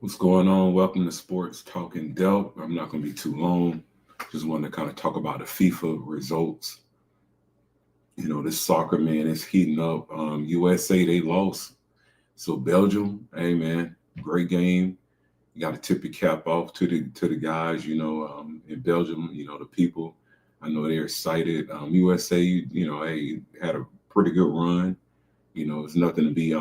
What's going on? Welcome to Sports Talking Delp. I'm not going to be too long. Just wanted to kind of talk about the FIFA results. This soccer, man, is heating up. USA, they lost. So Belgium, hey, man, great game. You got to tip your cap off to the guys, in Belgium, the people. I know they're excited. USA, hey, had a pretty good run. It's nothing to be,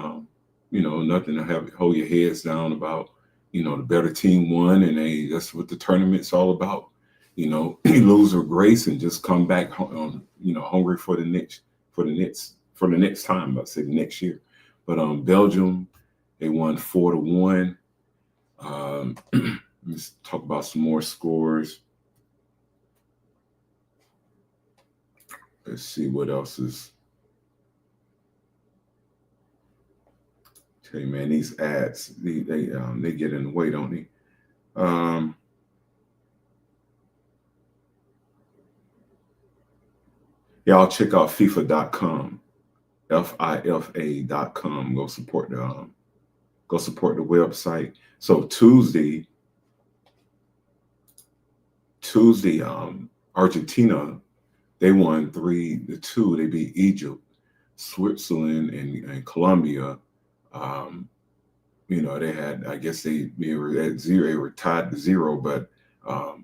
nothing to hold your heads down about. The better team won, and that's what the tournament's all about. You lose with grace and just come back, hungry for the next time. I say next year. But Belgium, they won 4-1. Let's talk about some more scores. Let's see what else is. Hey man, these ads they get in the way, don't they? Y'all check out FIFA.com, FIFA.com. Go support the website. So Tuesday, Argentina, they won 3-2. They beat Egypt, Switzerland, and Colombia. They had, I guess they were at 0, they were tied to 0, but I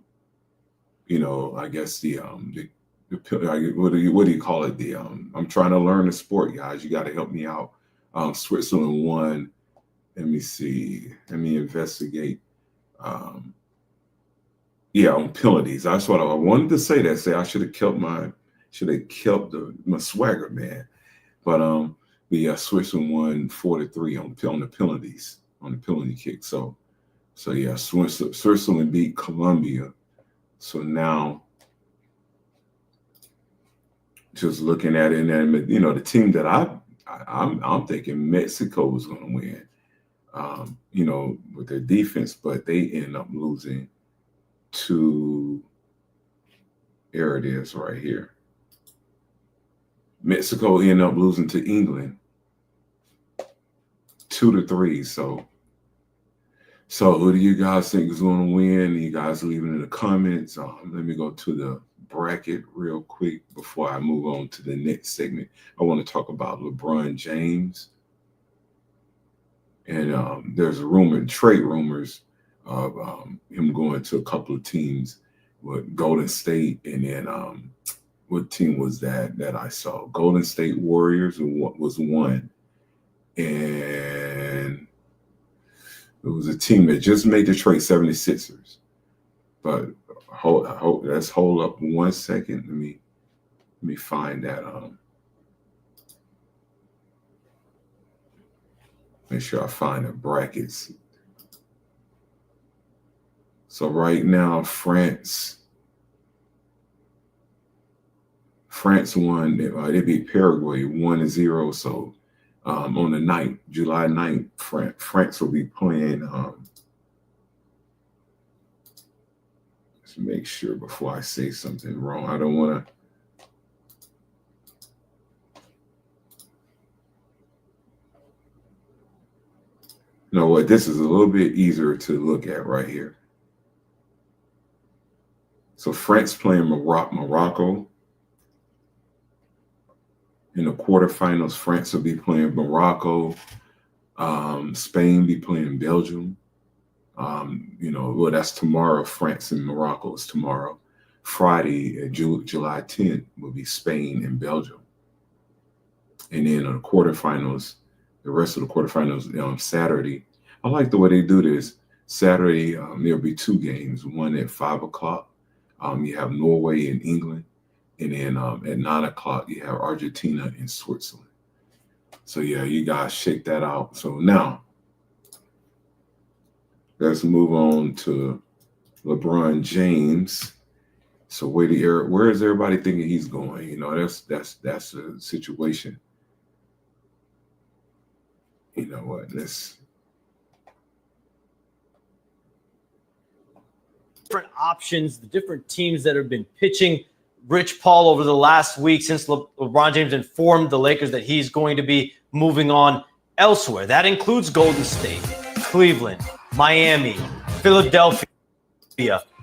guess the what do you call it? I'm trying to learn the sport, guys. You got to help me out. Switzerland won. Let me see. Let me investigate. On penalties. That's what I wanted to say. I should have kept my swagger, man. But Switzerland won 4-3 on the penalties, on the penalty kick. So yeah, Switzerland beat Colombia. So now, just looking at it, and the team that I'm thinking Mexico was going to win, with their defense, but they end up losing to. Here it is, right here. Mexico ended up losing to England 2-3. So who do you guys think is going to win? You guys leave it in the comments. Let me go to the bracket real quick before I move on to the next segment. I want to talk about LeBron James. And there's trade rumors of him going to a couple of teams with Golden State, and then what team was that I saw? Golden State Warriors was one. And it was a team that just made the trade, 76ers. But let's hold up 1 second. Let me find that. Make sure I find the brackets. So right now, France won. They beat Paraguay 1-0. So on the night, July 9th, France will be playing. Let's make sure before I say something wrong. I don't want to. You know what? This is a little bit easier to look at right here. So France playing Morocco. In the quarterfinals, France will be playing Morocco. Spain be playing Belgium. That's tomorrow. France and Morocco is tomorrow. Friday, July 10th, will be Spain and Belgium. And then the quarterfinals, the rest of the quarterfinals on Saturday. I like the way they do this. Saturday, there'll be 2 games. One at 5 o'clock. You have Norway and England. And then at 9 o'clock, you have Argentina and Switzerland. So, yeah, you guys shake that out. So now, let's move on to LeBron James. So where is everybody thinking he's going? That's a situation. You know what? Different options, the different teams that have been pitching Rich Paul over the last week since LeBron James informed the Lakers that he's going to be moving on elsewhere. That includes Golden State, Cleveland, Miami, Philadelphia,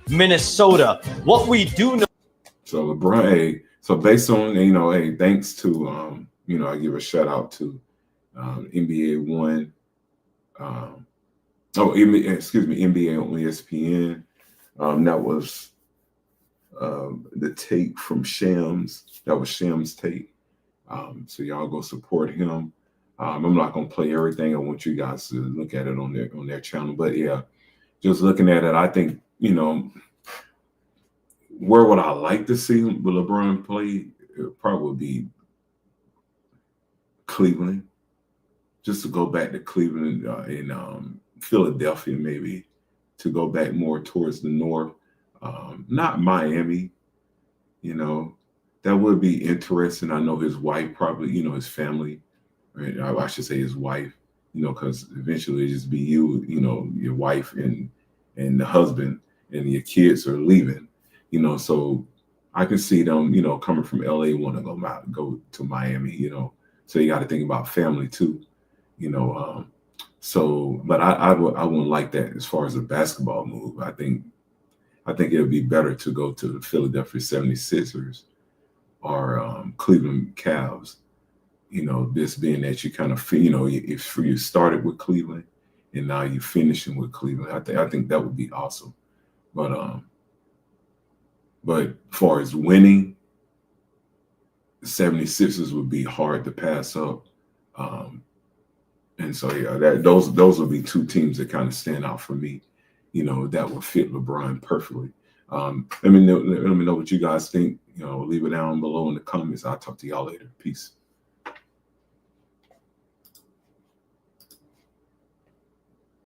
Minnesota. What we do know. So LeBron, hey, so based on, hey, thanks to I give a shout out to NBA One. Excuse me, NBA on ESPN. That was the take from Shams. That was Shams' take. So y'all go support him. I'm not gonna play everything. I want you guys to look at it on their channel. But yeah, just looking at it, I think, where would I like to see LeBron play? It probably would be Cleveland. Just to go back to Cleveland and Philadelphia, maybe to go back more towards the north. Not Miami, that would be interesting. I know his wife probably, his family, right? I should say his wife, because eventually it just be you, your wife and the husband and your kids are leaving, so I can see them, coming from LA want to go to Miami, so you got to think about family too, but I wouldn't like that as far as a basketball move. I think it would be better to go to the Philadelphia 76ers or Cleveland Cavs, this being that you kind of, if you started with Cleveland and now you're finishing with Cleveland, I think that would be awesome. But as far as winning, the 76ers would be hard to pass up. And so, yeah, those would be two teams that kind of stand out for me, that would fit LeBron perfectly. Let me know what you guys think. Leave it down below in the comments. I'll talk to y'all later. Peace.